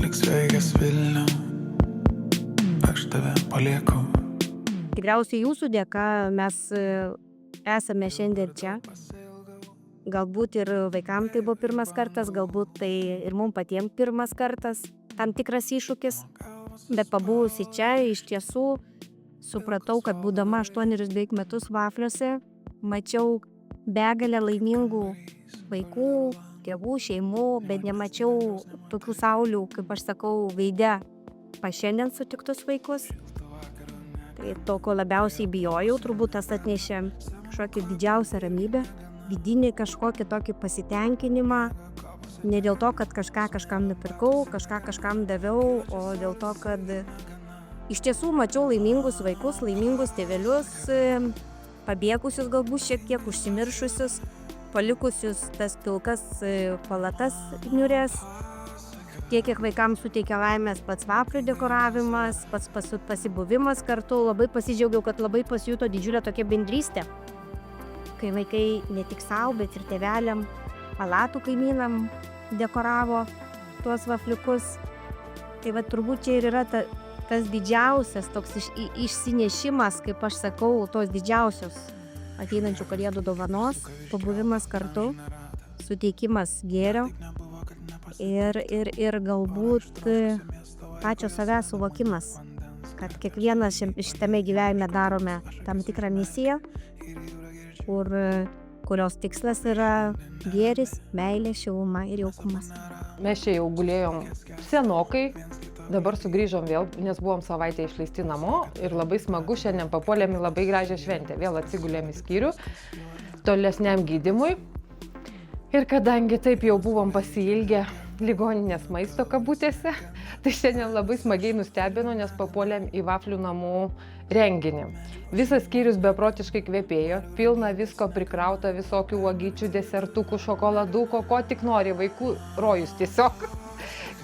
Lik sveikas Vilniau, aš tave palieku. Tikriausiai jūsų dėka mes esame šiandien čia. Galbūt ir vaikams tai buvo pirmas kartas, galbūt tai ir mums patiems pirmas kartas, tam tikras iššūkis. Bet pabuvusi čia, iš tiesų, supratau, kad būdama 8 beveik metus Vafliuose, mačiau begalę laimingų vaikų, tėvų, šeimų, bet nemačiau tokių saulių, kaip aš sakau, veide pas šiandien sutiktus vaikus. Tai to, ko labiausiai bijojau, turbūt tas atnešė kažkokį didžiausią ramybę, vidinį kažkokį tokį pasitenkinimą. Ne dėl to, kad kažką kažkam nupirkau, kažką kažkam daviau, o dėl to, kad iš tiesų mačiau laimingus vaikus, laimingus tėvelius, pabėgusius galbūt šiek tiek, užsimiršusius, palikusius tas pilkas palatas niūrės. Tiek, kiek vaikams suteikia laimės pats Vaflių dekoravimas, pats pasibuvimas kartu, labai pasidžiaugiau, kad labai pasijuto didžiulė tokia bendrystė. Kai vaikai ne tik savo, bet ir tėveliam, palatų kaimynam dekoravo tuos vafliukus. Tai va turbūt čia ir yra tas didžiausias toks išsinešimas, kaip aš sakau, tos didžiausios ateinančių kalėdų dovanos, pabuvimas kartu, suteikimas gėrio. Ir galbūt pačio savęs suvokimas, kad kiekvienas šitame gyvenime darome tam tikrą misiją, kurios tikslas yra gėris, meilė, šiluma ir jaukumas. Mes čia jau gulėjom senokai, dabar sugrįžom vėl, nes buvom savaitę išleisti namo ir labai smagu, šiandien papuolėm į labai gražią šventę. Vėl atsigulėm į skyrių tolesniam gydymui. Ir kadangi taip jau buvom pasiilgę ligoninės maisto kabutėse, tai šiandien labai smagiai nustebino, nes papuolėm į Vaflių namų renginį. Visas skyrius beprotiškai kvepėjo, pilna visko prikrauta, visokių uogyčių, desertukų, šokoladukų, ko tik nori, vaikų rojus tiesiog.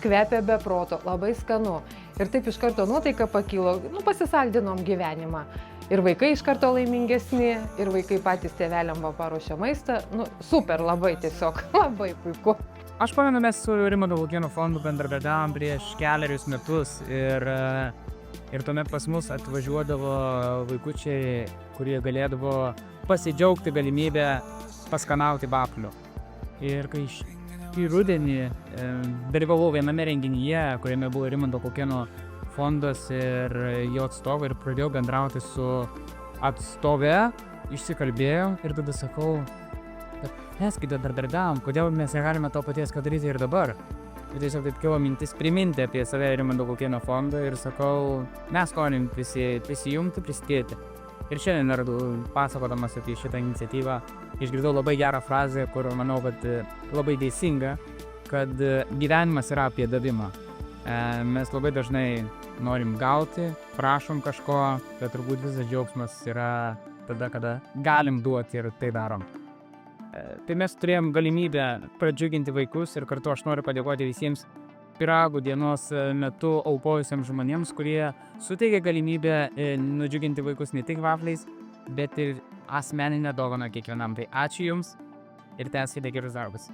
Kvepia be proto, labai skanu. Ir taip iš karto nuotaika pakilo, pasisaldinom gyvenimą. Ir vaikai iš karto laimingesni, ir vaikai patys tėveliam va paruošė maistą. Super, labai tiesiog, labai puiku. Aš pamenu, mes su Rimanto Lukėno fondu bendradarbiavom prieš 4 metus ir tuomet pas mus atvažiuodavo vaikučiai, kurie galėdavo pasidžiaugti galimybę paskanauti vaflių. Ir kai šį rudenį dalyvavau viename renginyje, kuriame buvo Rimanto Lukėno fondas ir jo atstovai, ir pradėjau bendrauti su atstove, išsikalbėjom ir tada sakau, kad mes kai bendradarbiavom, kodėl mes negalime to paties daryti ir dabar. Ir tiesiog taip kilo mintis priminti apie save Rimanto Lukėno fondą ir sakau, mes norim prisijungti, prisidėti. Ir šiandien pasakodamas apie šitą iniciatyvą išgirdau labai gerą frazę, kur manau, kad labai teisinga, kad gyvenimas yra apie davimą. Mes labai dažnai norim gauti, prašom kažko, bet turbūt visas džiaugsmas yra tada, kada galim duoti ir tai darom. Tai mes turėjom galimybę pradžiuginti vaikus ir kartu aš noriu padėkoti visiems pyragų dienos metu aukojusiems žmonėms, kurie suteikia galimybę nudžiuginti vaikus ne tik vafliais, bet ir asmeninę dovaną kiekvienam. Tai ačiū Jums ir tęskite gerus darbus.